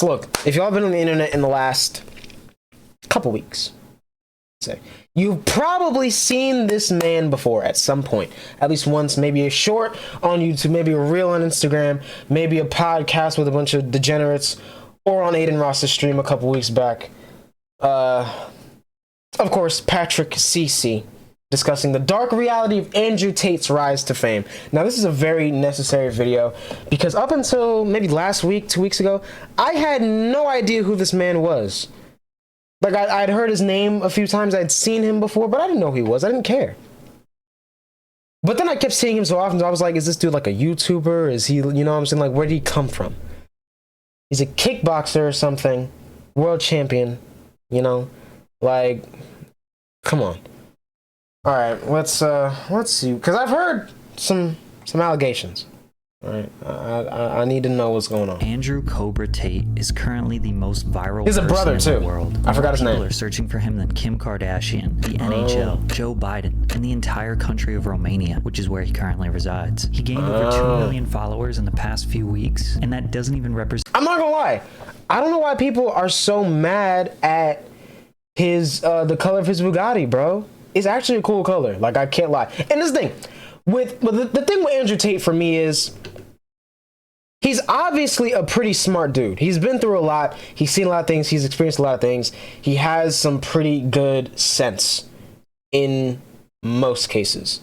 So look, if y'all been on the internet in the last couple weeks, say, you've probably seen this man before at some point, at least once, maybe a short on YouTube, maybe a reel on Instagram, maybe a podcast with a bunch of degenerates, or on Aiden Ross's stream a couple weeks back. Of course, Patrick CC discussing the dark reality of Andrew Tate's rise to fame. Now, this is a very necessary video because up until maybe last week, 2 weeks ago, I had no idea who this man was. Like, I'd heard his name a few times, I'd seen him before, but I didn't know who he was. I didn't care. But then I kept seeing him so often, so I was like, is this dude like a YouTuber? Is he, you know what I'm saying? Like, where did he come from? He's a kickboxer or something, world champion, you know? Like, come on. All right, let's see, because I've heard some allegations. All right, I need to know what's going on. Andrew Cobra Tate is currently the most viral He's a brother person in too. the world. I forgot his name. People are searching for him than Kim Kardashian, the NHL, Joe Biden, and the entire country of Romania, which is where he currently resides. He gained over 2 million followers in the past few weeks, and that doesn't even represent. I'm not gonna lie, I don't know why people are so mad at his the color of his Bugatti, bro. It's actually a cool color. Like, I can't lie. And this thing with the thing with Andrew Tate for me is he's obviously a pretty smart dude. He's been through a lot. He's seen a lot of things. He's experienced a lot of things. He has some pretty good sense in most cases.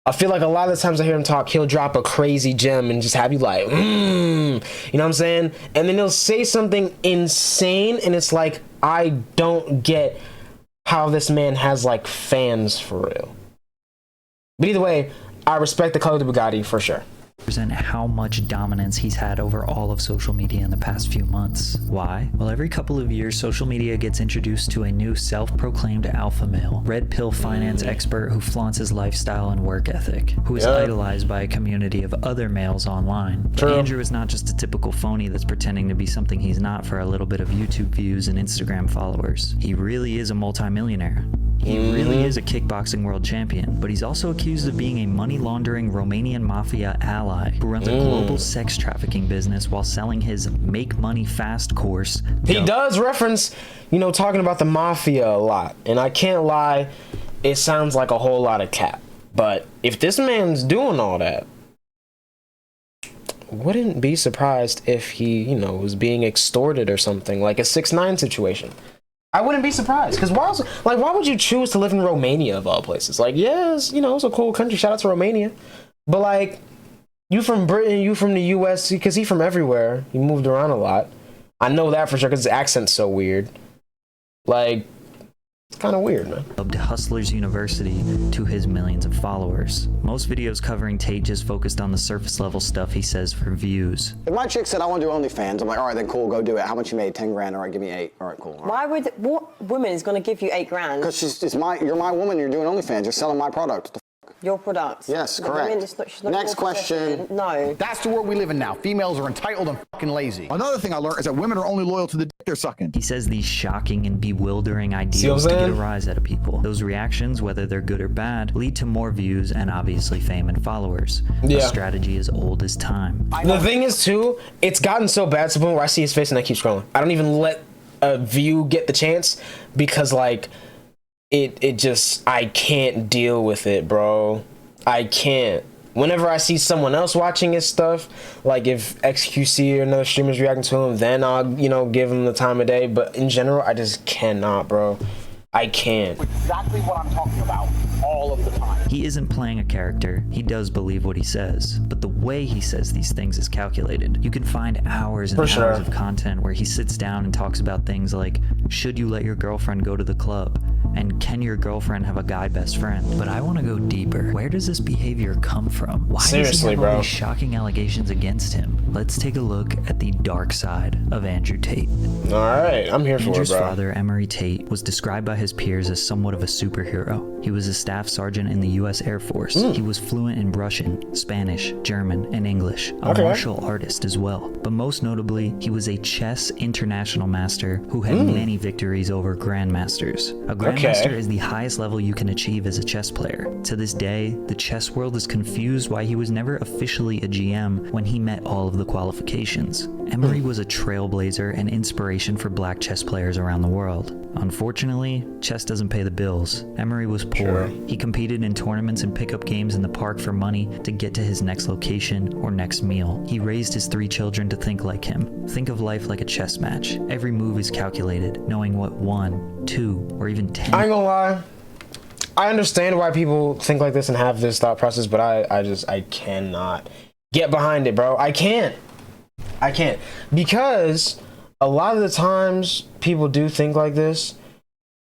I feel like a lot of the times I hear him talk, he'll drop a crazy gem and just have you like, you know what I'm saying? And then he'll say something insane and it's like, I don't get how this man has like fans for real. But either way, I respect the color of the Bugatti for sure. How much dominance he's had over all of social media in the past few months. Why? Well, every couple of years, social media gets introduced to a new self-proclaimed alpha male, red pill finance expert who flaunts his lifestyle and work ethic, who is idolized by a community of other males online. But Andrew is not just a typical phony that's pretending to be something he's not for a little bit of YouTube views and Instagram followers. He really is a multimillionaire. He really is a kickboxing world champion, but he's also accused of being a money-laundering Romanian mafia ally who runs a global sex trafficking business while selling his Make Money Fast course. He does reference, you know, talking about the mafia a lot, and I can't lie, it sounds like a whole lot of cap. But if this man's doing all that, wouldn't be surprised if he, you know, was being extorted or something, like a 6ix9ine situation. I wouldn't be surprised, because why would you choose to live in Romania of all places? Like, yes, you know, it's a cool country. Shout out to Romania. But like, you from Britain, you from the US, because he from everywhere. He moved around a lot. I know that for sure, because his accent's so weird. Like, it's kind of weird, man. Dubbed Hustlers University to his millions of followers. Most videos covering Tate just focused on the surface level stuff he says for views. If my chick said I want to do OnlyFans, I'm like, all right, then cool, go do it. How much you made? 10 grand. All right, give me 8. All right, cool. All right. What woman is going to give you 8 grand? Because you're my woman. You're doing OnlyFans. You're selling my product. Your products. Yes, correct. Next question. No. That's the world we live in now. Females are entitled and fucking lazy. Another thing I learned is that women are only loyal to the dick they're sucking. He says these shocking and bewildering ideals to get a rise out of people. Those reactions, whether they're good or bad, lead to more views and obviously fame and followers. A strategy as old as time. The thing is too, it's gotten so bad to the point where I see his face and I keep scrolling. I don't even let a view get the chance because like it just, I can't deal with it, bro. I can't. Whenever I see someone else watching his stuff, like if XQC or another streamer's reacting to him, then I'll, you know, give him the time of day. But in general, I just cannot, bro. I can't. Exactly what I'm talking about all of the time. He isn't playing a character. He does believe what he says, but the way he says these things is calculated. You can find hours and hours of content where he sits down and talks about things like, should you let your girlfriend go to the club? And can your girlfriend have a guy best friend? But I want to go deeper. Where does this behavior come from? Why does he have all these shocking allegations against him? Let's take a look at the dark side of Andrew Tate. All right, I'm here for it, bro. Andrew's father, Emery Tate, was described by his peers as somewhat of a superhero. He was a staff sergeant in the U.S. Air Force. He was fluent in Russian, Spanish, German, and English. A martial artist as well. But most notably, he was a chess international master who had many victories over grandmasters. A grandmaster Grandmaster is the highest level you can achieve as a chess player. To this day, the chess world is confused why he was never officially a GM when he met all of the qualifications. Emery was a trailblazer and inspiration for black chess players around the world. Unfortunately, chess doesn't pay the bills. Emery was poor. He competed in tournaments and pickup games in the park for money to get to his next location or next meal. He raised his 3 children to think like him. Think of life like a chess match. Every move is calculated, knowing what 1, 2, or even 10. I ain't gonna lie. I understand why people think like this and have this thought process, but I cannot get behind it, bro. I can't. Because a lot of the times people do think like this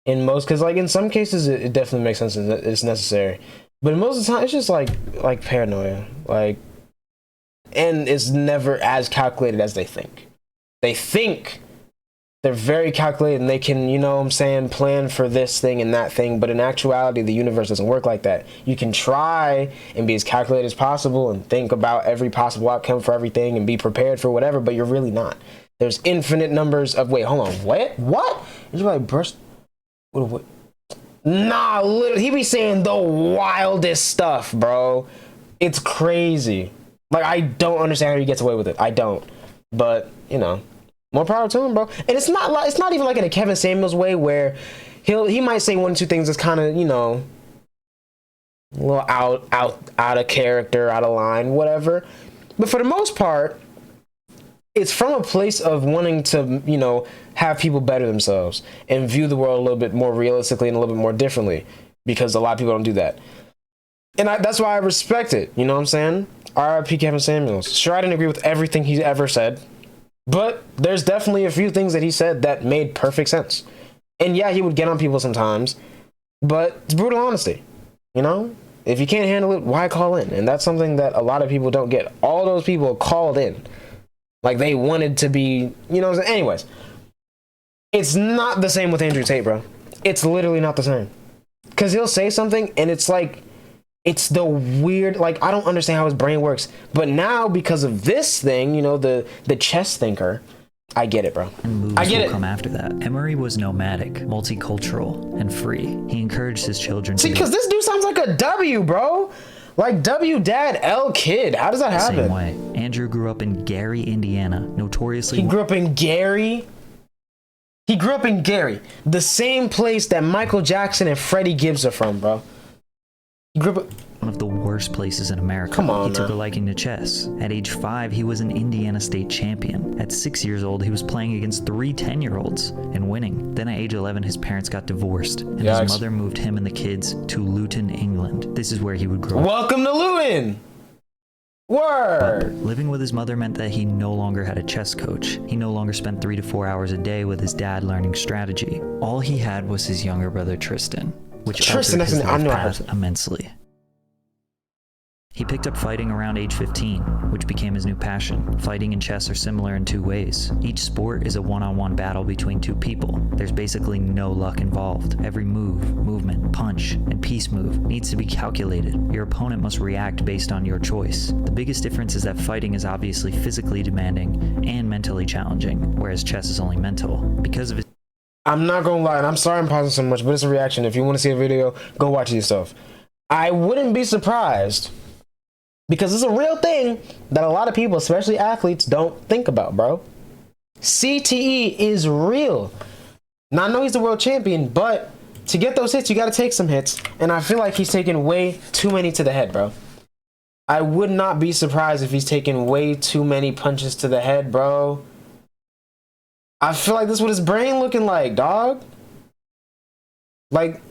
because like in some cases it definitely makes sense and it's necessary, but most of the time it's just like paranoia, and it's never as calculated as they think. They think they're very calculated and they can, you know what I'm saying, plan for this thing and that thing, but in actuality the universe doesn't work like that. You can try and be as calculated as possible and think about every possible outcome for everything and be prepared for whatever, but you're really not. There's infinite numbers of wait, hold on, what? And you're like, burst. What? Nah, literally, he be saying the wildest stuff, bro. It's crazy. Like, I don't understand how he gets away with it. I don't. But, you know, more power to him, bro. And it's not even like in a Kevin Samuels way where he might say 1 or 2 things that's kind of, you know, a little out of character, out of line, whatever. But for the most part, it's from a place of wanting to, you know, have people better themselves and view the world a little bit more realistically and a little bit more differently, because a lot of people don't do that. And that's why I respect it. You know what I'm saying? R.I.P. Kevin Samuels. Sure, I didn't agree with everything he ever said, but there's definitely a few things that he said that made perfect sense. And yeah, he would get on people sometimes, but it's brutal honesty. You know? If you can't handle it, why call in? And that's something that a lot of people don't get. All those people called in. Like, they wanted to be, you know, anyways. It's not the same with Andrew Tate, bro. It's literally not the same. Because he'll say something, and it's like, it's the weird, like, I don't understand how his brain works. But now, because of this thing, you know, the chess thinker, I get it, bro. And moves will come after that. Emery was nomadic, multicultural, and free. He encouraged his children See, because this dude sounds like a W, bro. Like W dad, L kid. How does that happen? Same way. Andrew grew up in Gary, Indiana, notoriously. He grew up in Gary. The same place that Michael Jackson and Freddie Gibbs are from, bro. He grew up one of the worst places in America. Come on, he took a liking to chess. At age 5, he was an Indiana state champion. At 6 years old, he was playing against 3 10-year-olds and winning. Then at age 11, his parents got divorced, and his mother moved him and the kids to Luton, England. This is where he would grow up. Welcome to Luton! Word! Living with his mother meant that he no longer had a chess coach. He no longer spent 3 to 4 hours a day with his dad learning strategy. All he had was his younger brother Tristan, which altered his life path immensely. He picked up fighting around age 15, which became his new passion. Fighting and chess are similar in 2 ways. Each sport is a one-on-one battle between 2 people. There's basically no luck involved. Every move, movement, punch, and piece move needs to be calculated. Your opponent must react based on your choice. The biggest difference is that fighting is obviously physically demanding and mentally challenging, whereas chess is only mental. Because of its I'm not gonna lie, and I'm sorry I'm pausing so much, but it's a reaction. If you want to see a video, go watch it yourself. I wouldn't be surprised, because it's a real thing that a lot of people, especially athletes, don't think about, bro. CTE is real. Now, I know he's the world champion, but to get those hits, you got to take some hits. And I feel like he's taking way too many to the head, bro. I would not be surprised if he's taking way too many punches to the head, bro. I feel like this is what his brain looking like, dog. Like,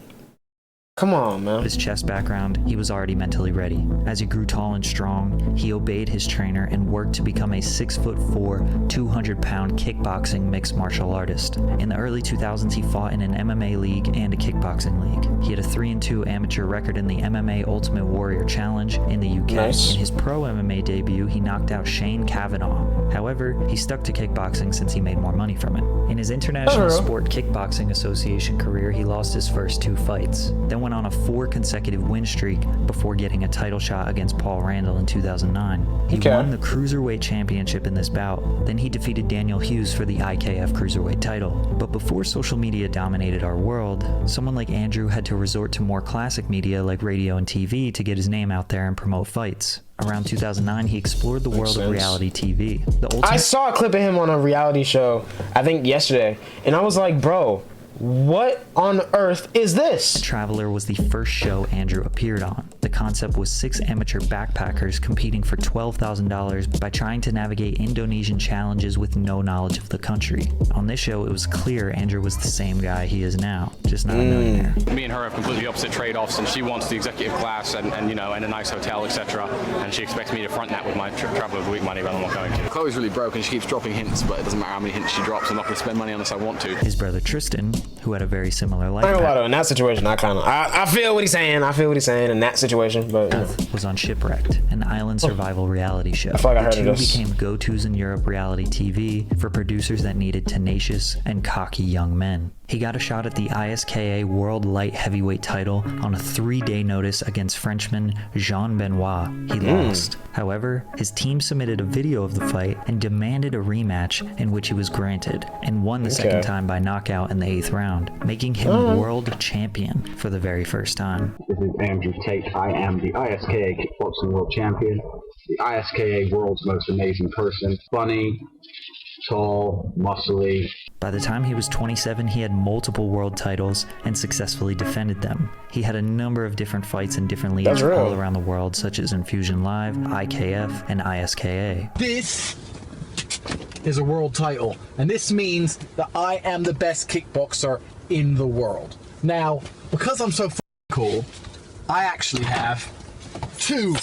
come on, man. His chess background, he was already mentally ready. As he grew tall and strong, he obeyed his trainer and worked to become a 6'4", 200-pound kickboxing mixed martial artist. In the early 2000s, he fought in an MMA league and a kickboxing league. He had a 3-2 amateur record in the MMA Ultimate Warrior Challenge in the UK. Nice. In his pro MMA debut, he knocked out Shane Kavanaugh. However, he stuck to kickboxing since he made more money from it. In his International Sport Kickboxing Association career, he lost his first 2 fights. Then went on a 4 consecutive win streak before getting a title shot against Paul Randall in 2009. He won the Cruiserweight Championship in this bout. Then he defeated Daniel Hughes for the IKF Cruiserweight title. But before social media dominated our world, someone like Andrew had to resort to more classic media like radio and TV to get his name out there and promote fights. Around 2009, he explored the world of reality TV. I saw a clip of him on a reality show, I think yesterday, and I was like, bro, what on earth is this? Traveler was the first show Andrew appeared on. The concept was 6 amateur backpackers competing for $12,000 by trying to navigate Indonesian challenges with no knowledge of the country. On this show, it was clear Andrew was the same guy he is now, just not a millionaire. Me and her have completely opposite trade-offs, and she wants the executive class and you know, and a nice hotel, etc. And she expects me to front that with my travel of the week money when I'm not going to. Chloe's really broke and she keeps dropping hints, but it doesn't matter how many hints she drops. I'm not going to spend money unless I want to. His brother Tristan, who had a very similar life in that situation, I feel what he's saying. I feel what he's saying in that situation, but was on Shipwrecked, an island survival reality show. I feel like I heard the two of this. became go-tos in Europe reality TV for producers that needed tenacious and cocky young men. He got a shot at the ISKA World Light Heavyweight title on a 3-day notice against Frenchman Jean Benoit. He lost. However, his team submitted a video of the fight and demanded a rematch, in which he was granted, and won the second time by knockout in the 8th round, making him world champion for the very first time. This is Andrew Tate. I am the ISKA Kickboxing World Champion, the ISKA World's most amazing person. Funny, tall, muscly. By the time he was 27, he had multiple world titles and successfully defended them. He had a number of different fights in different leagues all around the world, such as Infusion Live, IKF, and ISKA. This is a world title, and this means that I am the best kickboxer in the world. Now, because I'm so cool, I actually have 2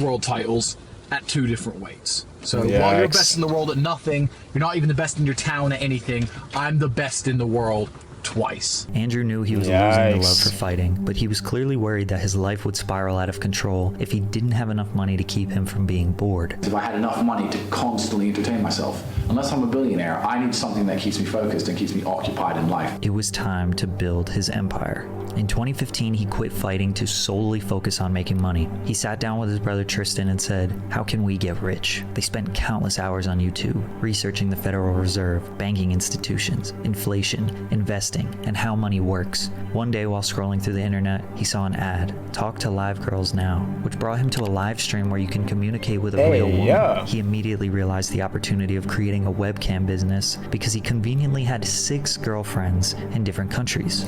world titles at 2 different weights. So while you're best in the world at nothing, you're not even the best in your town at anything, I'm the best in the world twice. Andrew knew he was losing the love for fighting, but he was clearly worried that his life would spiral out of control if he didn't have enough money to keep him from being bored. If I had enough money to constantly entertain myself, unless I'm a billionaire, I need something that keeps me focused and keeps me occupied in life. It was time to build his empire. In 2015, he quit fighting to solely focus on making money. He sat down with his brother Tristan and said, "How can we get rich?" They spent countless hours on YouTube, researching the Federal Reserve, banking institutions, inflation, investing, and how money works. One day while scrolling through the internet, he saw an ad, "Talk to Live Girls Now," which brought him to a live stream where you can communicate with a real woman. He immediately realized the opportunity of creating a webcam business because he conveniently had 6 girlfriends in different countries.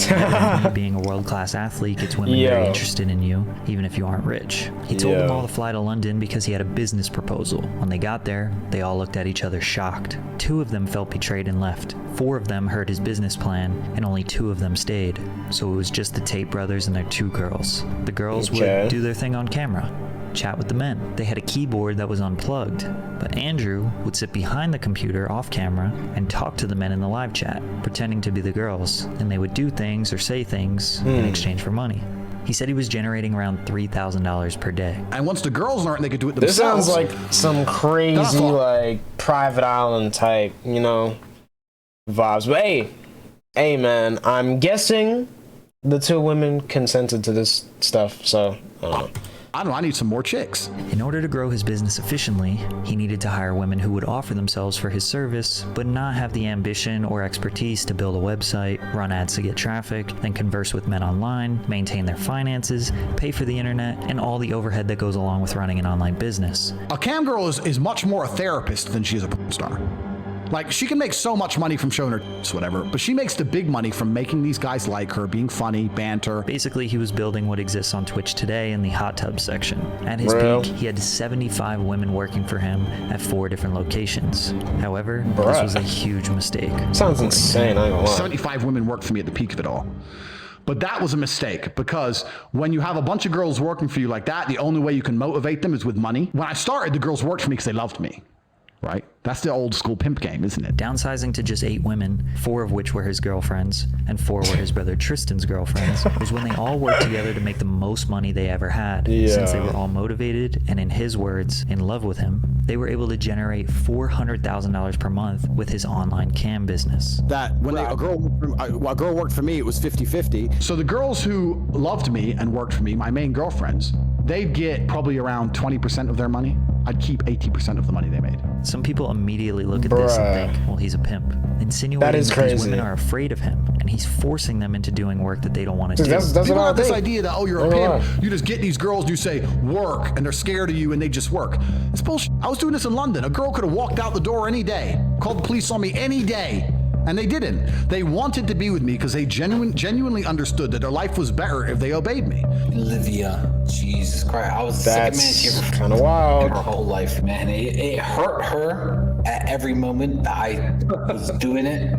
Being a world-class athlete gets women very interested in you, even if you aren't rich. He told them all to fly to London because he had a business proposal. When they got there, they all looked at each other shocked. 2 of them felt betrayed and left. 4 of them heard his business plan, and only 2 of them stayed. So it was just the Tate brothers and their 2 girls. The girls would do their thing on camera, chat with the men. They had a keyboard that was unplugged, but Andrew would sit behind the computer off camera and talk to the men in the live chat, pretending to be the girls, and they would do things or say things in exchange for money. He said he was generating around $3,000 per day. And once the girls learned, they could do it This themselves. sounds like some crazy, like, private island type, you know, vibes. But hey, man, I'm guessing the 2 women consented to this stuff, so I don't know. I need some more chicks. In order to grow his business efficiently, he needed to hire women who would offer themselves for his service, but not have the ambition or expertise to build a website, run ads to get traffic, then converse with men online, maintain their finances, pay for the internet, and all the overhead that goes along with running an online business. A cam girl is much more a therapist than she is a porn star. Like, she can make so much money from showing her whatever, but she makes the big money from making these guys like her, being funny, banter. Basically, he was building what exists on Twitch today in the hot tub section. At his peak, he had 75 women working for him at 4 different locations. However, this was a huge mistake. Sounds insane, I ain't gonna lie. 75 women worked for me at the peak of it all. But that was a mistake, because when you have a bunch of girls working for you like that, the only way you can motivate them is with money. When I started, the girls worked for me because they loved me. right? That's the old school pimp game, isn't it? Downsizing to just 8 women, 4 of which were his girlfriends, and 4 were his brother Tristan's girlfriends, was when they all worked together to make the most money they ever had. Since they were all motivated and, in his words, in love with him, they were able to generate $400,000 per month with his online cam business. That when a girl worked for me, it was 50-50. So the girls who loved me and worked for me, my main girlfriends, they'd get probably around 20% of their money. I'd keep 80% of the money they made. Some people immediately look at this and think, well, he's a pimp, insinuating That is that crazy. these women are afraid of him, and he's forcing them into doing work that they don't want to do. That's People what I have this think. idea that, oh, you're a pimp. You just get these girls, you say, work, and they're scared of you, and they just work. It's bullshit. I was doing this in London. A girl could have walked out the door any day, called the police on me any day, and they didn't. They wanted to be with me because they genuinely understood that their life was better if they obeyed me. Olivia, Jesus Christ, I was the second man she ever kind of wild. in her whole life, man. It hurt her at every moment that I was doing it,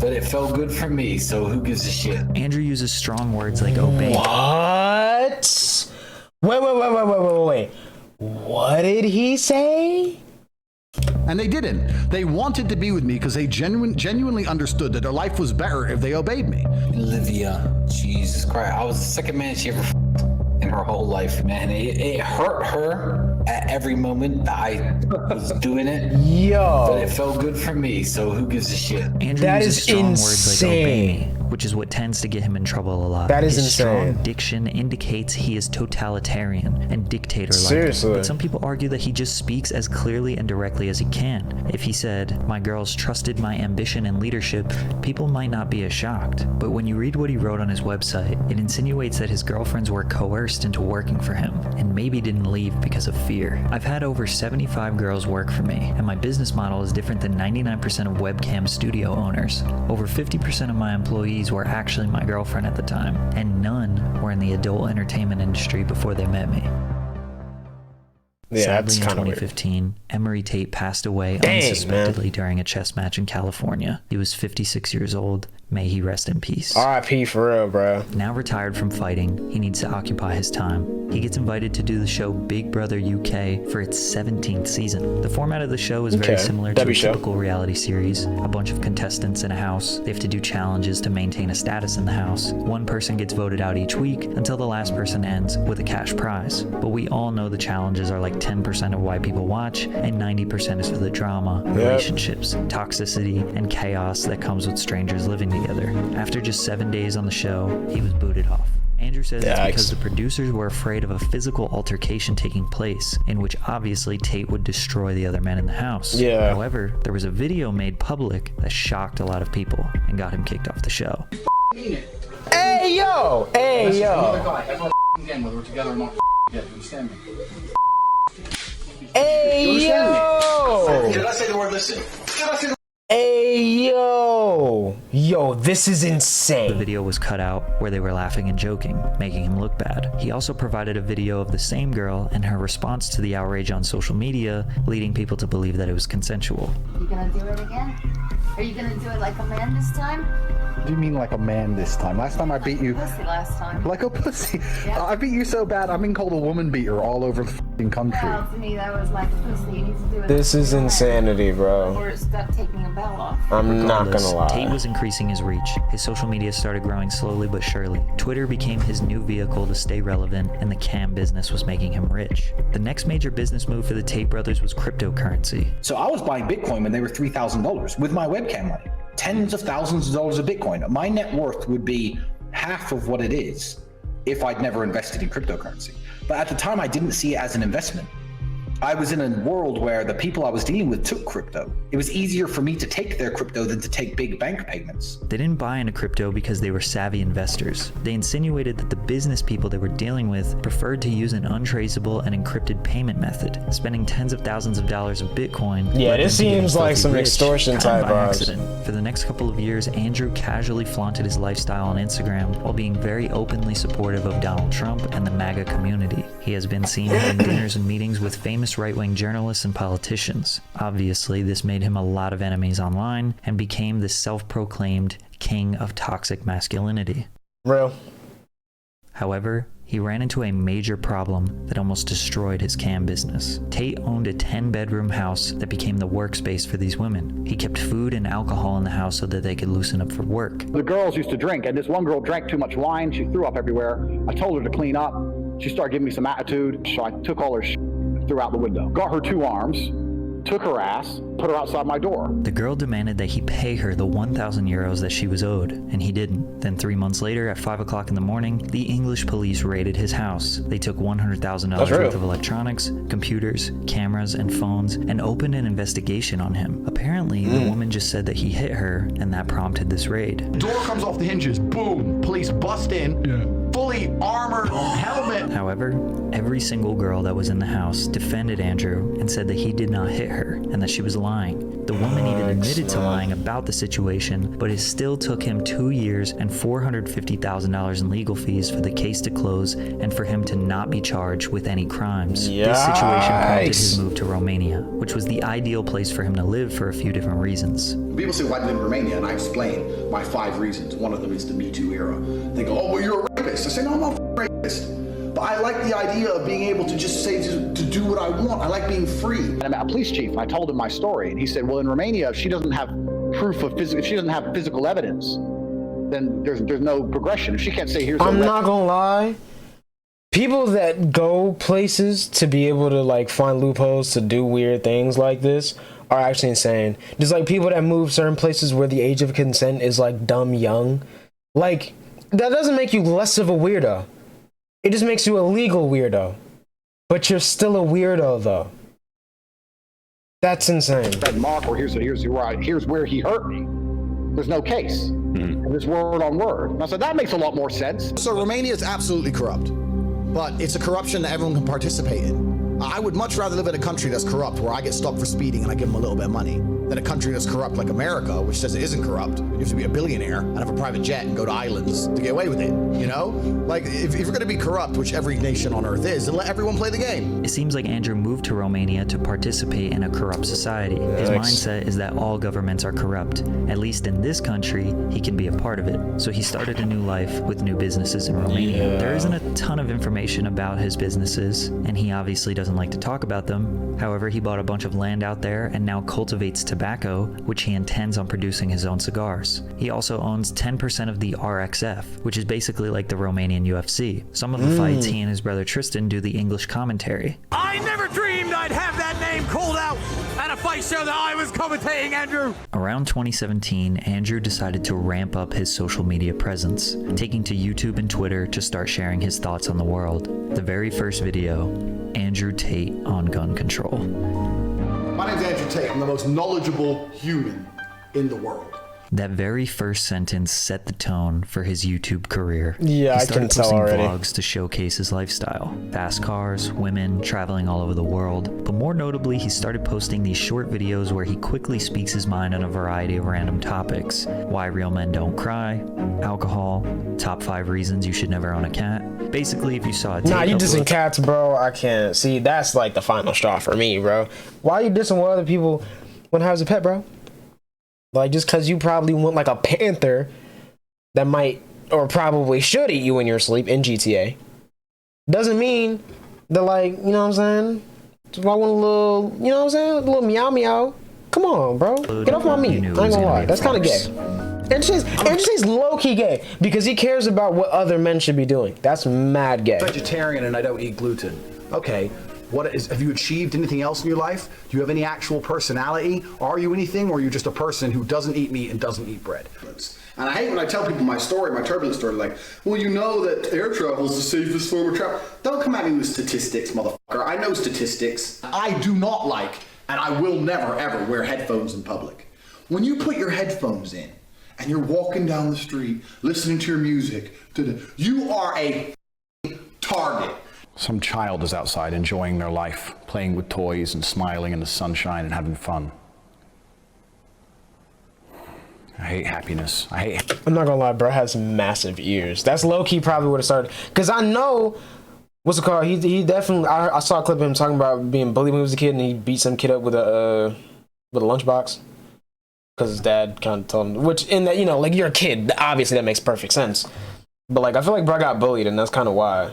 but it felt good for me, so who gives a shit? Andrew uses strong words like obey. What? Wait. What did he say? And they didn't. They wanted to be with me because they genuinely understood that their life was better if they obeyed me. Olivia, Jesus Christ, I was the second man she ever in her whole life, man. It hurt her at every moment that I was doing it, but it felt good for me, so who gives a shit? Andrew That uses is strong words like obey insane. me, which is what tends to get him in trouble a lot. That is His insane. strong diction indicates he is totalitarian and dictator-like. Seriously. But some people argue that he just speaks as clearly and directly as he can. If he said, "My girls trusted my ambition and leadership," people might not be as shocked. But when you read what he wrote on his website, it insinuates that his girlfriends were coerced into working for him and maybe didn't leave because of fear. I've had over 75 girls work for me, and my business model is different than 99% of webcam studio owners. Over 50% of my employees were actually my girlfriend at the time, and none were in the adult entertainment industry before they met me. Yeah, Sadly, that's in kind of weird. 2015, Emery Tate passed away Dang, unsuspectedly during a chess match in California. He was 56 years old. May he rest in peace. R.I.P. for real, bro. Now retired from fighting, he needs to occupy his time. He gets invited to do the show Big Brother UK for its 17th season. The format of the show is very similar to a typical reality series. A bunch of contestants in a house. They have to do challenges to maintain a status in the house. One person gets voted out each week until the last person ends with a cash prize. But we all know the challenges are like 10% of why people watch, and 90% is for the drama, relationships, toxicity, and chaos that comes with strangers living together. After just 7 days on the show, he was booted off. Andrew says it's because the producers were afraid of a physical altercation taking place, in which obviously Tate would destroy the other men in the house. Yeah. However, there was a video made public that shocked a lot of people and got him kicked off the show. Hey yo! Hey yo! guy ever again, whether we're together or not. Yeah, you understand me? Hey yo! Did I say the word listen? Did I say the Hey yo! Yo, this is The insane. video was cut out where they were laughing and joking, making him look bad. He also provided a video of the same girl and her response to the outrage on social media, leading people to believe that it was consensual. You gonna do it again? Are you gonna do it like a man this time? What do you mean like a man this time? Last time I beat you Pussy last time. like a pussy. Yeah. I beat you so bad, I've been called a woman beater all over the f***ing country. Well, to me that was like a pussy. You need to do it. This is insanity, bro. Or it's got taking a bell off. I'm not Regardless, gonna lie. Tate was increasing his reach. His social media started growing slowly but surely. Twitter became his new vehicle to stay relevant, and the cam business was making him rich. The next major business move for the Tate brothers was cryptocurrency. So I was buying Bitcoin when they were $3,000 with my webcam money. Tens of thousands of dollars of Bitcoin. My net worth would be half of what it is if I'd never invested in cryptocurrency. But at the time, I didn't see it as an investment. I was in a world where the people I was dealing with took crypto. It was easier for me to take their crypto than to take big bank payments. They didn't buy into crypto because they were savvy investors. They insinuated that the business people they were dealing with preferred to use an untraceable and encrypted payment method, spending tens of thousands of dollars of Bitcoin. Yeah, led this them to getting seems like filthy some rich, extortion kind type of by vibes. accident. For the next couple of years, Andrew casually flaunted his lifestyle on Instagram while being very openly supportive of Donald Trump and the MAGA community. He has been seen having dinners and meetings with famous right-wing journalists and politicians. Obviously, this made him a lot of enemies online and became the self-proclaimed king of toxic masculinity. Real. However, he ran into a major problem that almost destroyed his cam business. Tate owned a 10-bedroom house that became the workspace for these women. He kept food and alcohol in the house so that they could loosen up for work. The girls used to drink, and this one girl drank too much wine. She threw up everywhere. I told her to clean up. She started giving me some attitude, so I took all her shit, threw out the window. Got her 2 arms, took her ass, put her outside my door. The girl demanded that he pay her the 1,000 euros that she was owed, and he didn't. Then 3 months later, at 5 o'clock in the morning, the English police raided his house. They took $100,000 worth of electronics, computers, cameras, and phones, and opened an investigation on him. Apparently, the woman just said that he hit her, and that prompted this raid. Door comes off the hinges, boom, police bust in, fully armored, helmet. However, every single girl that was in the house defended Andrew and said that he did not hit her, and that she was lying. The woman even admitted to lying about the situation, but it still took him 2 years and $450,000 in legal fees for the case to close and for him to not be charged with any crimes. This situation prompted his move to Romania, which was the ideal place for him to live for a few different reasons. People say, why live in Romania? And I explain my 5 reasons. One of them is the Me Too era. They go, oh, well, you're a rapist. I say, no, I'm not a rapist. But I like the idea of being able to just say, to do what I want. I like being free. And I met a police chief, and I told him my story. And he said, well, in Romania, if she doesn't have proof of physical, if she doesn't have physical evidence, then there's no progression. If she can't say, here's I'm not gonna lie. People that go places to be able to like find loopholes to do weird things like this are actually insane. There's like people that move certain places where the age of consent is like dumb young. Like, that doesn't make you less of a weirdo. It just makes you a legal weirdo. But you're still a weirdo, though. That's insane. Mark, or here's where he hurt me. There's no case. There's word on word. And I said, that makes a lot more sense. So Romania is absolutely corrupt, but it's a corruption that everyone can participate in. I would much rather live in a country that's corrupt, where I get stopped for speeding and I give them a little bit of money, than a country that's corrupt like America, which says it isn't corrupt. You have to be a billionaire and have a private jet and go to islands to get away with it, you know? Like, if you're gonna be corrupt, which every nation on earth is, then let everyone play the game. It seems like Andrew moved to Romania to participate in a corrupt society. His mindset is that all governments are corrupt. At least in this country, he can be a part of it. So he started a new life with new businesses in Romania. There isn't a ton of information about his businesses, and he obviously doesn't like to talk about them. However, he bought a bunch of land out there and now cultivates tobacco, which he intends on producing his own cigars. He also owns 10% of the RXF, which is basically like the Romanian UFC. Some of the fights, he and his brother Tristan do the English commentary. I never dreamed I'd have that name called out at a fight show that I was commentating, Andrew. Around 2017, Andrew decided to ramp up his social media presence, taking to YouTube and Twitter to start sharing his thoughts on the world. The very first video, Andrew Tate on gun control. My name's Andrew Tate. I'm the most knowledgeable human in the world. That very first sentence set the tone for his YouTube career. Yeah, I can tell already. He started posting vlogs to showcase his lifestyle. Fast cars, women, traveling all over the world. But more notably, he started posting these short videos where he quickly speaks his mind on a variety of random topics. Why real men don't cry, alcohol, top 5 reasons you should never own a cat. Basically, if you saw a Tate Nah, you dissing cats, bro. I can't. See, that's like the final straw for me, bro. Why are you dissing what other people want to have as a pet, bro? Like, just because you probably want like a panther that might or probably should eat you in your sleep in GTA doesn't mean that, like, you know what I'm saying? If I want a little, you know what I'm saying? A little meow meow. Come on, bro. Get off my meat. I ain't gonna lie. That's kind of gay. Andrew's low-key gay because he cares about what other men should be doing. That's mad gay. Vegetarian and I don't eat gluten. Okay. Have you achieved anything else in your life? Do you have any actual personality? Are you anything, or are you just a person who doesn't eat meat and doesn't eat bread? And I hate when I tell people my story, my turbulent story, like, well, you know that air travel is the safest form of travel. Don't come at me with statistics, motherfucker. I know statistics. I do not like, and I will never, ever wear headphones in public. When you put your headphones in and you're walking down the street, listening to your music, you are a target. Some child is outside enjoying their life, playing with toys and smiling in the sunshine and having fun. I hate happiness. I'm not gonna lie, bro has massive ears. That's low-key probably would have started. Because I know, what's it called? He definitely, I saw a clip of him talking about being bullied when he was a kid and he beat some kid up with a lunchbox. Because his dad kind of told him, which in that, you know, like, you're a kid, obviously that makes perfect sense. But like, I feel like bro got bullied, and that's kind of why.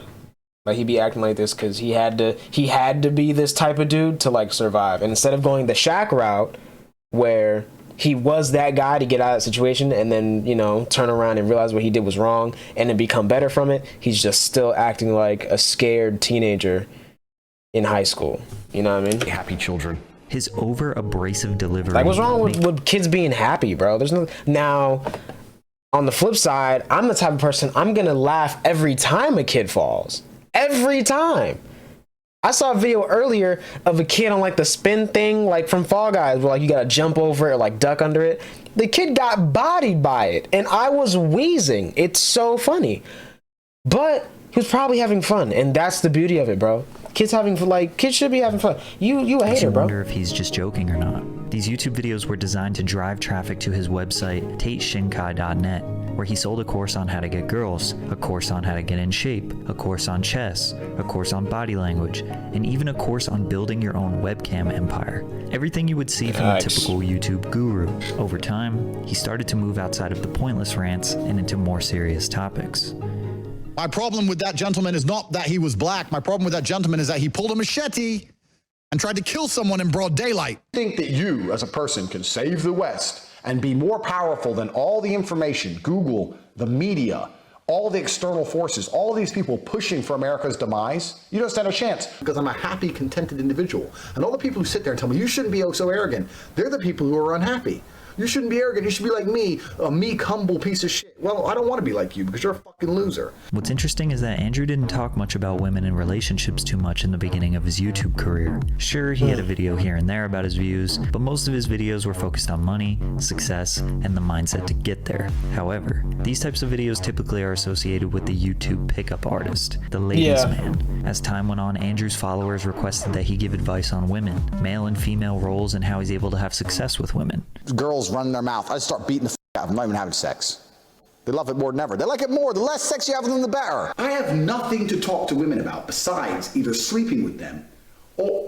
Like, he be acting like this because he had to be this type of dude to like survive. And instead of going the Shaq route, where he was that guy to get out of that situation and then, you know, turn around and realize what he did was wrong and then become better from it, he's just still acting like a scared teenager in high school. You know what I mean? Happy children. His over-abrasive delivery. Like, what's wrong with kids being happy, bro? There's no... Now, on the flip side, I'm the type of person, I'm going to laugh every time a kid falls. Every time. I saw a video earlier of a kid on like the spin thing, like from Fall Guys, where like you gotta jump over it or like duck under it. The kid got bodied by it, and I was wheezing. It's so funny. But he was probably having fun, and that's the beauty of it, bro. Kids should be having fun. You a hater, bro. I wonder if he's just joking or not. These YouTube videos were designed to drive traffic to his website, TateShinkai.net, where he sold a course on how to get girls, a course on how to get in shape, a course on chess, a course on body language, and even a course on building your own webcam empire. Everything you would see from a typical YouTube guru. Over time, he started to move outside of the pointless rants and into more serious topics. My problem with that gentleman is not that he was black. My problem with that gentleman is that he pulled a machete and tried to kill someone in broad daylight. I think that you, as a person, can save the West and be more powerful than all the information, Google, the media, all the external forces, all these people pushing for America's demise. You don't stand a chance. Because I'm a happy, contented individual. And all the people who sit there and tell me, you shouldn't be so arrogant, they're the people who are unhappy. You shouldn't be arrogant. You should be like me, a meek, humble piece of shit. Well, I don't want to be like you because you're a fucking loser. What's interesting is that Andrew didn't talk much about women and relationships too much in the beginning of his YouTube career. Sure, he had a video here and there about his views, but most of his videos were focused on money, success, and the mindset to get there. However, these types of videos typically are associated with the YouTube pickup artist, the ladies' man. As time went on, Andrew's followers requested that he give advice on women, male and female roles, and how he's able to have success with women. Girls run their mouth. I just start beating the out of them, not even having sex. They love it more than ever. They like it more. The less sex you have with them, the better. I have nothing to talk to women about besides either sleeping with them or...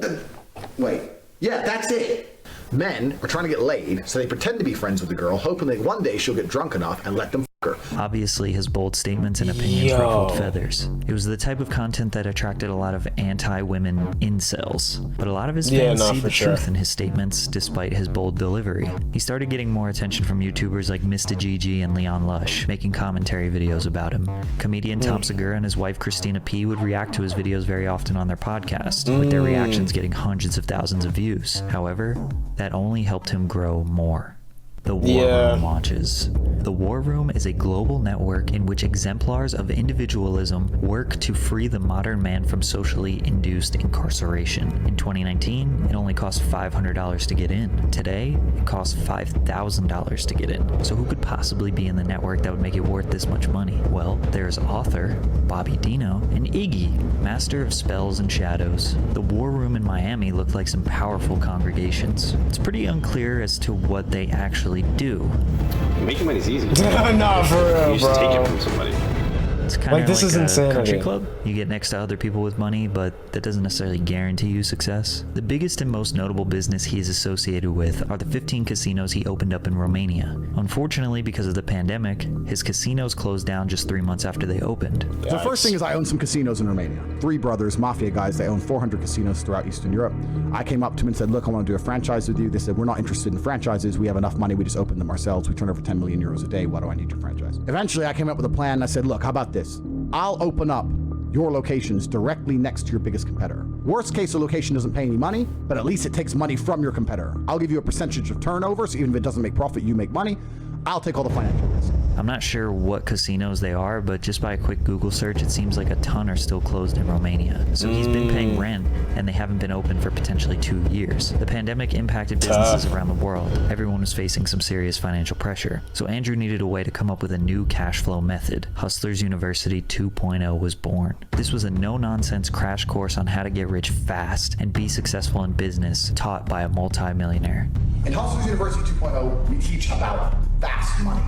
Yeah, that's it. Men are trying to get laid, so they pretend to be friends with the girl, hoping that one day she'll get drunk enough and let them fuck her. Obviously, his bold statements and opinions ruffled feathers. It was the type of content that attracted a lot of anti-women incels. But a lot of his fans see the truth in his statements, despite his bold delivery. He started getting more attention from YouTubers like Mr. Gigi and Leon Lush, making commentary videos about him. Comedian Tom Segura and his wife Christina P. would react to his videos very often on their podcast, with their reactions getting hundreds of thousands of views. However, that only helped him grow more. The War Room launches. The War Room is a global network in which exemplars of individualism work to free the modern man from socially induced incarceration. In 2019, it only cost $500 to get in. Today, it costs $5,000 to get in. So who could possibly be in the network that would make it worth this much money? Well, there's author Bobby Dino and Iggy, master of spells and shadows. The War Room in Miami looked like some powerful congregations. It's pretty unclear as to what they actually do. Making money's easy. Nah, for real, You just bro. take it from somebody. It's kind of like this is a insanity. country club. You get next to other people with money, but that doesn't necessarily guarantee you success. The biggest and most notable business he is associated with are the 15 casinos he opened up in Romania. Unfortunately, because of the pandemic, his casinos closed down just 3 months after they opened. The first thing is I own some casinos in Romania. 3 brothers, mafia guys, they own 400 casinos throughout Eastern Europe. I came up to them and said, look, I want to do a franchise with you. They said, we're not interested in franchises. We have enough money. We just open them ourselves. We turn over 10 million euros a day. Why do I need your franchise? Eventually, I came up with a plan. And I said, look, how about this? I'll open up your locations directly next to your biggest competitor. Worst case, the location doesn't pay any money, but at least it takes money from your competitor. I'll give you a percentage of turnover, so even if it doesn't make profit, you make money. I'll take all the financial risk. I'm not sure what casinos they are, but just by a quick Google search, it seems like a ton are still closed in Romania. So he's been paying rent, and they haven't been open for potentially 2 years. The pandemic impacted businesses around the world. Everyone was facing some serious financial pressure. So Andrew needed a way to come up with a new cash flow method. Hustlers University 2.0 was born. This was a no-nonsense crash course on how to get rich fast and be successful in business, taught by a multi-millionaire. In Hustlers University 2.0, we teach about fast money.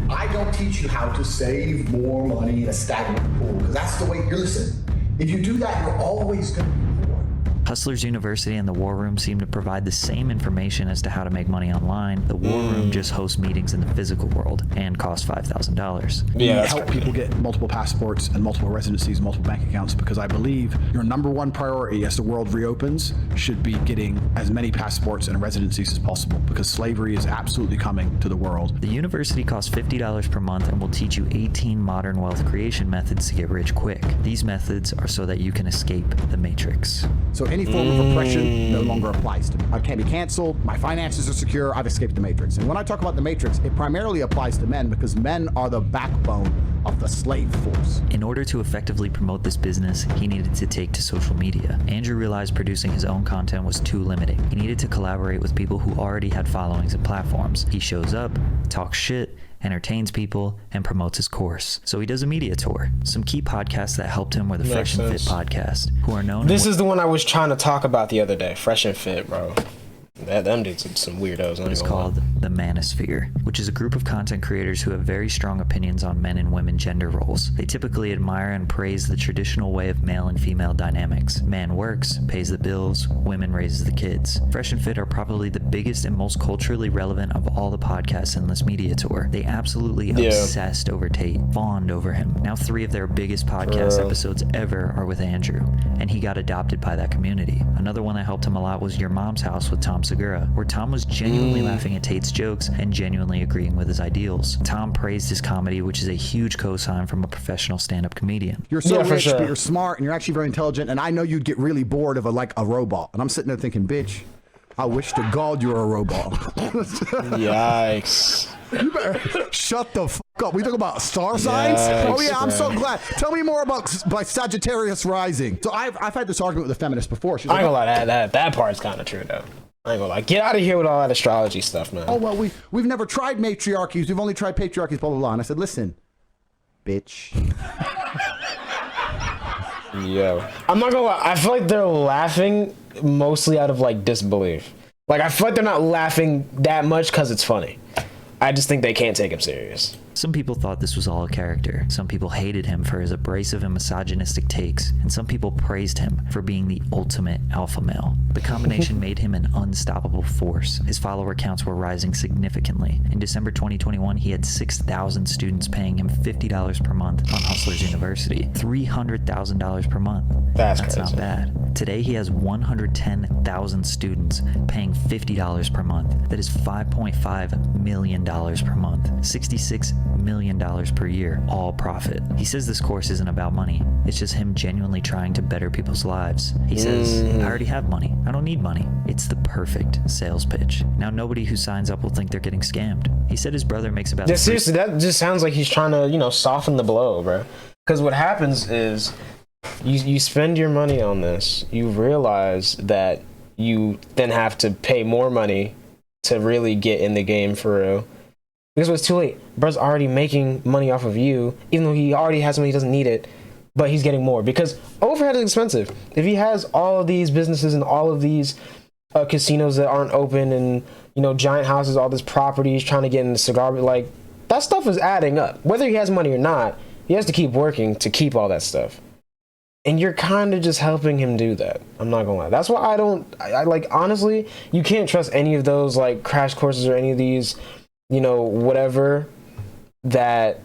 I don't teach you how to save more money in a stagnant pool, because that's the way, listen, if you do that, you're always going to be poor. Hustlers University and the War Room seem to provide the same information as to how to make money online. The War Room just hosts meetings in the physical world and costs $5,000. We help people get multiple passports and multiple residencies, multiple bank accounts, because I believe your number one priority as the world reopens should be getting as many passports and residencies as possible, because slavery is absolutely coming to the world. The university costs $50 per month and will teach you 18 modern wealth creation methods to get rich quick. These methods are so that you can escape the matrix. So any form of oppression no longer applies to me. I can't be canceled. My finances are secure. I've escaped the matrix. And when I talk about the matrix, it primarily applies to men because men are the backbone of the slave force. In order to effectively promote this business, he needed to take to social media. Andrew realized producing his own content was too limiting. He needed to collaborate with people who already had followings and platforms. He shows up, talks shit, entertains people, and promotes his course. So he does a media tour. Some key podcasts that helped him were the Fresh and Fit podcast, who are known. This is the one I was trying to talk about the other day. Fresh and Fit, bro. Them dudes are some weirdos. It's called the Manosphere, which is a group of content creators who have very strong opinions on men and women gender roles. They typically admire and praise the traditional way of male and female dynamics. Man works, pays the bills, women raises the kids. Fresh and Fit are probably the biggest and most culturally relevant of all the podcasts in this media tour. They absolutely obsessed over Tate, fawned over him. Now 3 of their biggest podcast episodes ever are with Andrew, and he got adopted by that community. Another one that helped him a lot was Your Mom's House with Tom Segura, where Tom was genuinely laughing at Tate's jokes and genuinely agreeing with his ideals. Tom praised his comedy, which is a huge cosign from a professional stand-up comedian. You're so rich, but you're smart, and you're actually very intelligent, and I know you'd get really bored of a robot. And I'm sitting there thinking, bitch, I wish to God you were a robot. Yikes. You better shut the fuck up. We talk about star signs? Oh yeah, I'm so glad. Tell me more about Sagittarius rising. So I've had this argument with a feminist before. She's I ain't gonna lie, that part's kind of true though. I ain't gonna lie. Get out of here with all that astrology stuff, man. Oh well, we've never tried matriarchies. We've only tried patriarchies. Blah blah blah. And I said, listen, bitch. Yo, I'm not gonna lie. I feel like they're laughing mostly out of like disbelief. Like I feel like they're not laughing that much because it's funny. I just think they can't take him serious. Some people thought this was all a character. Some people hated him for his abrasive and misogynistic takes, and some people praised him for being the ultimate alpha male. The combination made him an unstoppable force. His follower counts were rising significantly. In December 2021, he had 6,000 students paying him $50 per month on Hustlers University. $300,000 per month. That's crazy. Not bad. Today, he has 110,000 students paying $50 per month. That is $5.5 million per month. $66 million per year, all profit. He says this course isn't about money. It's just him genuinely trying to better people's lives. He says, I already have money. I don't need money. It's the perfect sales pitch. Now, nobody who signs up will think they're getting scammed. He said his brother makes about... Yeah, seriously, that just sounds like he's trying to, soften the blow, bro. Because what happens is you spend your money on this. You realize that you then have to pay more money to really get in the game for real. Because it's too late. Bro's already making money off of you, even though he already has money, he doesn't need it, but he's getting more because overhead is expensive. If he has all of these businesses and all of these casinos that aren't open and, giant houses, all this property, he's trying to get in the cigar, like that stuff is adding up. Whether he has money or not, he has to keep working to keep all that stuff. And you're kind of just helping him do that. I'm not gonna lie. That's why I like, honestly, you can't trust any of those like crash courses or any of these whatever that,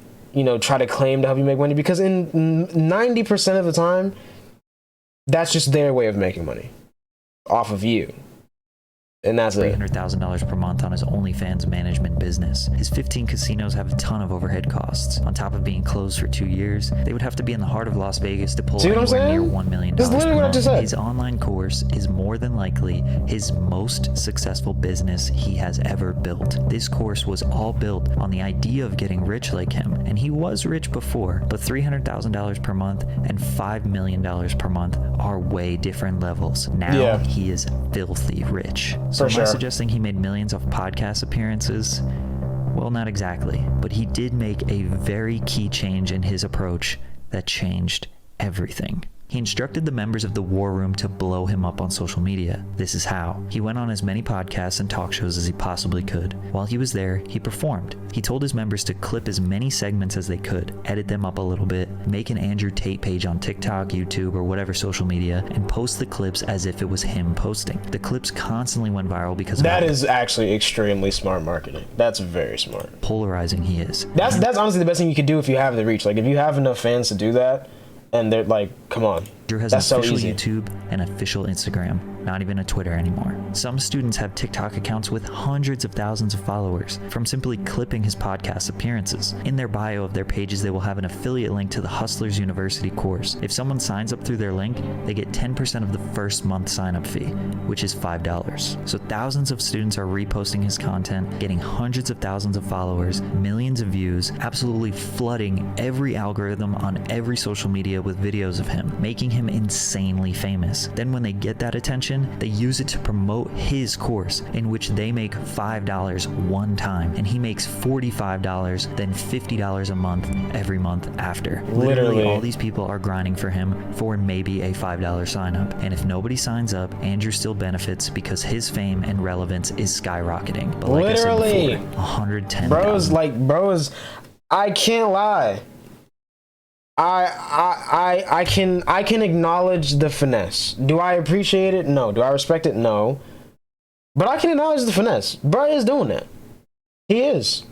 try to claim to help you make money, because in 90% of the time, that's just their way of making money off of you. And that's $300,000 per month on his OnlyFans management business. His 15 casinos have a ton of overhead costs. On top of being closed for 2 years, they would have to be in the heart of Las Vegas to pull anywhere near $1 million. That's literally what I just said. His online course is more than likely his most successful business he has ever built. This course was all built on the idea of getting rich like him, and he was rich before, but $300,000 per month and $5 million per month are way different levels. Now he is filthy rich. So am I suggesting he made millions off podcast appearances? Well, not exactly, but he did make a very key change in his approach that changed everything. He instructed the members of the War Room to blow him up on social media. This is how. He went on as many podcasts and talk shows as he possibly could. While he was there, he performed. He told his members to clip as many segments as they could, edit them up a little bit, make an Andrew Tate page on TikTok, YouTube, or whatever social media, and post the clips as if it was him posting. The clips constantly went viral because of that is actually extremely smart marketing. That's very smart. Polarizing he is. That's honestly the best thing you could do if you have the reach. Like, if you have enough fans to do that, and they're like, come on. Andrew has That's an official so easy. YouTube and official Instagram, not even a Twitter anymore. Some students have TikTok accounts with hundreds of thousands of followers from simply clipping his podcast appearances. In their bio of their pages, they will have an affiliate link to the Hustlers University course. If someone signs up through their link, they get 10% of the first month sign-up fee, which is $5. So thousands of students are reposting his content, getting hundreds of thousands of followers, millions of views, absolutely flooding every algorithm on every social media with videos of him, making him insanely famous. Then when they get that attention, they use it to promote his course, in which they make $5 one time, and he makes $45, then $50 a month every month after. Literally all these people are grinding for him for maybe a $5 sign up. And if nobody signs up, Andrew still benefits because his fame and relevance is skyrocketing. But like I said before, 110. Bros, I can't lie. I can acknowledge the finesse. Do I appreciate it? No. Do I respect it? No. But I can acknowledge the finesse. Bro is doing that. He is.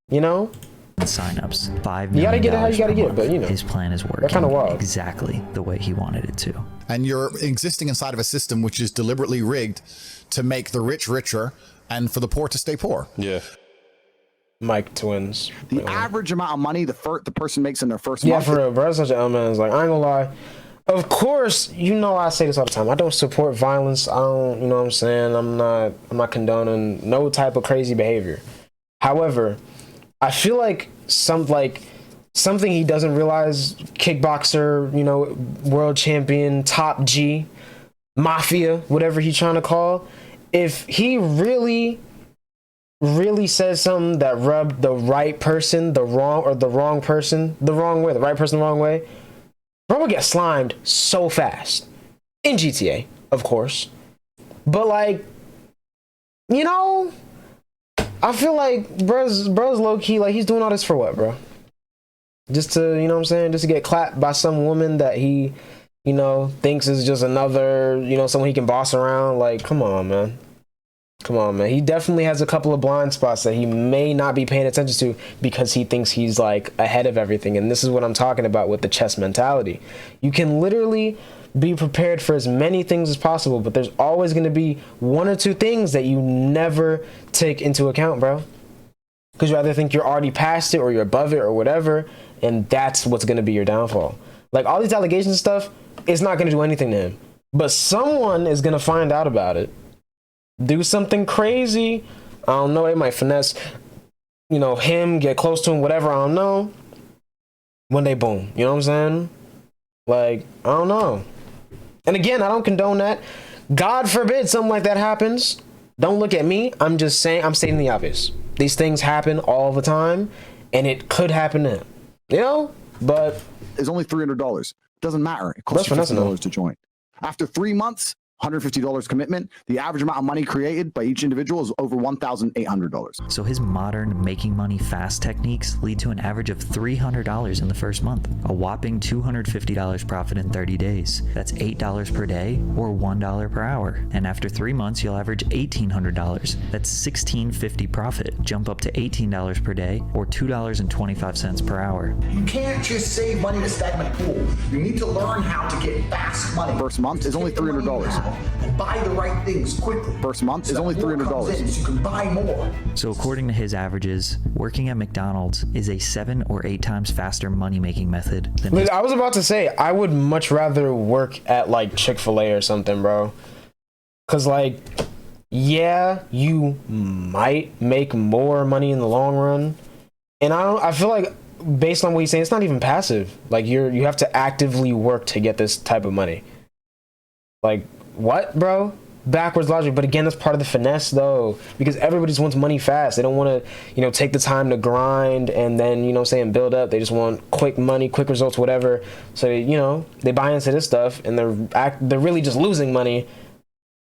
You know? Signups. $5 million. You gotta get it how you gotta get it, but you know. His plan is working. They're kind of wild. Exactly the way he wanted it to. And you're existing inside of a system which is deliberately rigged to make the rich richer and for the poor to stay poor. Yeah. Mike twins. The average amount of money the person makes in their first Yeah, month. for real, bro. That's such an element. It's like, I ain't gonna lie. Of course, you know I say this all the time. I don't support violence. I don't, you know what I'm saying? I'm not condoning no type of crazy behavior. However, I feel like something he doesn't realize, kickboxer, you know, world champion, top G, mafia, whatever he's trying to call, if he really says something that rubbed the right person the wrong person the wrong way, the right person the wrong way, bro will get slimed so fast. In GTA, of course. But like, you know, I feel like bro's low-key, like, he's doing all this for what, bro? Just to, you know what I'm saying? Just to get clapped by some woman that he, you know, thinks is just another, you know, someone he can boss around. Like, come on, man. Come on, man. He definitely has a couple of blind spots that he may not be paying attention to because he thinks he's like ahead of everything. And this is what I'm talking about with the chess mentality. You can literally be prepared for as many things as possible, but there's always going to be one or two things that you never take into account, bro. Because you either think you're already past it or you're above it or whatever, and that's what's going to be your downfall. Like, all these allegations and stuff, it's not going to do anything to him. But someone is going to find out about it, do something crazy. I don't know, they might finesse, you know, him, get close to him, whatever, I don't know. One day, boom. You know what I'm saying? Like, I don't know. And again, I don't condone that. God forbid something like that happens. Don't look at me. I'm just saying, I'm stating the obvious. These things happen all the time, and it could happen to him. You know? But it's only $300. Doesn't matter. It costs you $50 to join. After 3 months, $150 commitment, the average amount of money created by each individual is over $1,800. So his modern making money fast techniques lead to an average of $300 in the first month, a whopping $250 profit in 30 days. That's $8 per day or $1 per hour. And after 3 months, you'll average $1,800. That's $1,650 profit, jump up to $18 per day or $2.25 per hour. You can't just save money in a stagnant pool. You need to learn how to get fast money. First month is only $300. And buy the right things quickly. First month is only $300. So you can buy more. So according to his averages, working at McDonald's is a 7 or 8 times faster money-making method than his. I was about to say, I would much rather work at like Chick-fil-A or something, bro. Cause like, yeah, you might make more money in the long run. And I feel like based on what he's saying, it's not even passive. Like you have to actively work to get this type of money. Like, what, bro? backwards logic, but again, that's part of the finesse though, because everybody just wants money fast. They don't want to, you know, take the time to grind and then, you know, saying build up. They just want quick money, quick results, whatever. So, you know, they buy into this stuff and they're really just losing money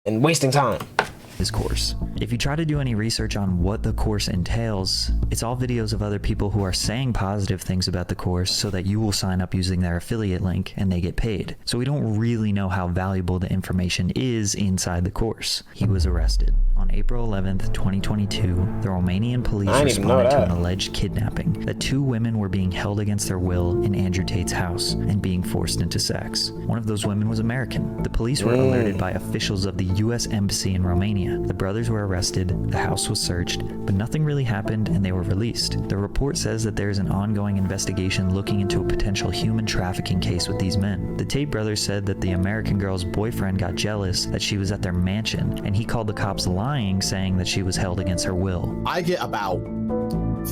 and wasting time. His course. If you try to do any research on what the course entails, it's all videos of other people who are saying positive things about the course so that you will sign up using their affiliate link and they get paid. So we don't really know how valuable the information is inside the course. He was arrested. On April 11th, 2022, the Romanian police responded to an alleged kidnapping that 2 women were being held against their will in Andrew Tate's house and being forced into sex. One of those women was American. The police were alerted by officials of the U.S. Embassy in Romania. The brothers were arrested, the house was searched, but nothing really happened and they were released. The report says that there is an ongoing investigation looking into a potential human trafficking case with these men. The Tate brothers said that the American girl's boyfriend got jealous that she was at their mansion and he called the cops lying, saying that she was held against her will. I get about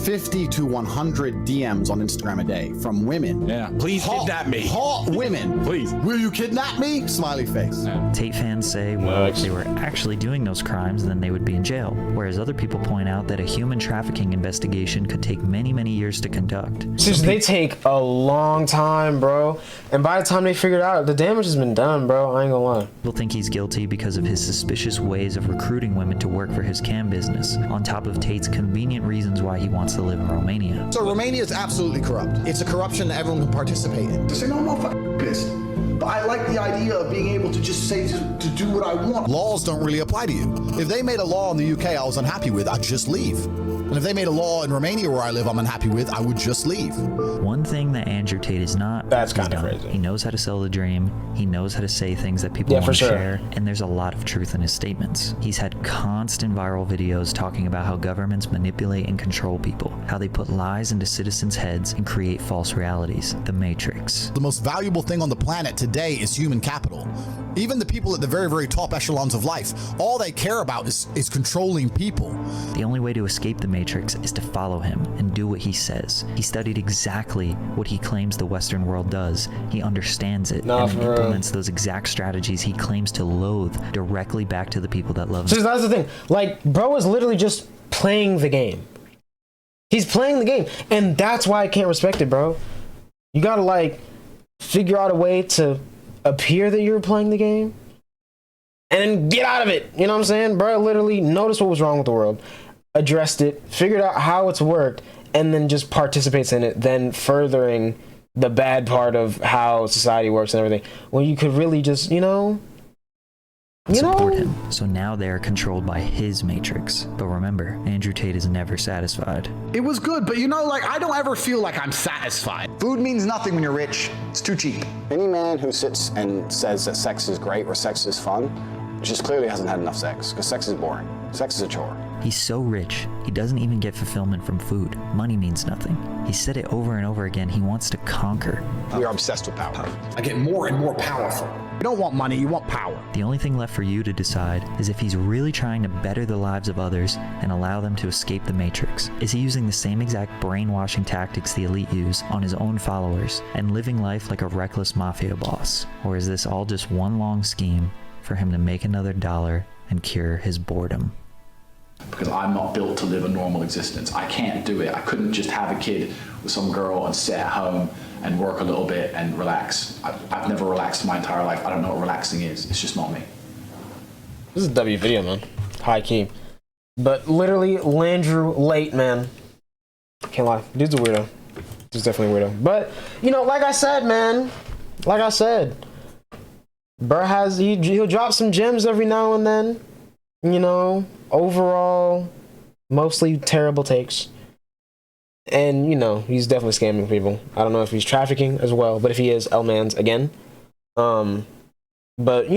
50 to 100 DMs on Instagram a day from women. Yeah. Please kidnap me. Hot women. Please. Will you kidnap me? Smiley face. Yeah. Tate fans say, well, if they were actually doing those crimes, then they would be in jail. Whereas other people point out that a human trafficking investigation could take many, many years to conduct. Seriously, they take a long time, bro. And by the time they figure it out, the damage has been done, bro. I ain't gonna lie. People think he's guilty because of his suspicious ways of recruiting women to work for his cam business, on top of Tate's convenient reasons why he wants to live in Romania. So Romania is absolutely corrupt. It's a corruption that everyone can participate in. To say, no, I'm not fucking pissed. But I like the idea of being able to just say to do what I want. Laws don't really apply to you. If they made a law in the UK I was unhappy with, I'd just leave. And if they made a law in Romania where I live I'm unhappy with, I would just leave. One thing that Andrew Tate is not, that's kind of crazy. He knows how to sell the dream. He knows how to say things that people want to share. And there's a lot of truth in his statements. He's had constant viral videos talking about how governments manipulate and control people, how they put lies into citizens' heads and create false realities. The Matrix. The most valuable thing on the planet today is human capital. Even the people at the very, very top echelons of life, all they care about is controlling people. The only way to escape the Matrix is to follow him and do what he says. He studied exactly what he claims the Western world does. He understands it and implements those exact strategies he claims to loathe directly back to the people that love him. So that's the thing. Like, bro is literally just playing the game. He's playing the game. And that's why I can't respect it, bro. You gotta, like, figure out a way to appear that you're playing the game and then get out of it. You know what I'm saying? Bro literally noticed what was wrong with the world, addressed it, figured out how it's worked, and then just participates in it, then furthering the bad part of how society works and everything. When you could really just, support him. So now they are controlled by his Matrix. But remember, Andrew Tate is never satisfied. It was good, but I don't ever feel like I'm satisfied. Food means nothing when you're rich. It's too cheap. Any man who sits and says that sex is great or sex is fun just clearly hasn't had enough sex, because sex is boring. Sex is a chore. He's so rich, he doesn't even get fulfillment from food. Money means nothing. He said it over and over again. He wants to conquer. We are obsessed with power. I get more and more powerful. You don't want money, you want power. The only thing left for you to decide is if he's really trying to better the lives of others and allow them to escape the Matrix. Is he using the same exact brainwashing tactics the elite use on his own followers and living life like a reckless mafia boss? Or is this all just one long scheme for him to make another dollar and cure his boredom? Because I'm not built to live a normal existence. I can't do it. I couldn't just have a kid with some girl and sit at home and work a little bit and relax. I've never relaxed my entire life. I don't know what relaxing is. It's just not me. This is a W video, man. High key. But literally, Landrew Late, man. Can't lie. Dude's a weirdo. Dude's definitely a weirdo. But, like I said, man. Like I said. Burr he'll drop some gems every now and then. Overall, mostly terrible takes. And, he's definitely scamming people. I don't know if he's trafficking as well, but if he is, L-Mans again. But, bro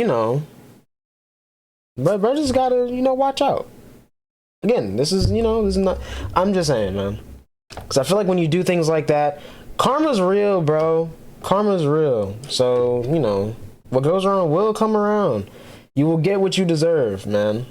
just gotta, watch out. Again, this is not, I'm just saying, man. Because I feel like when you do things like that, karma's real, bro. Karma's real. So, what goes around will come around. You will get what you deserve, man.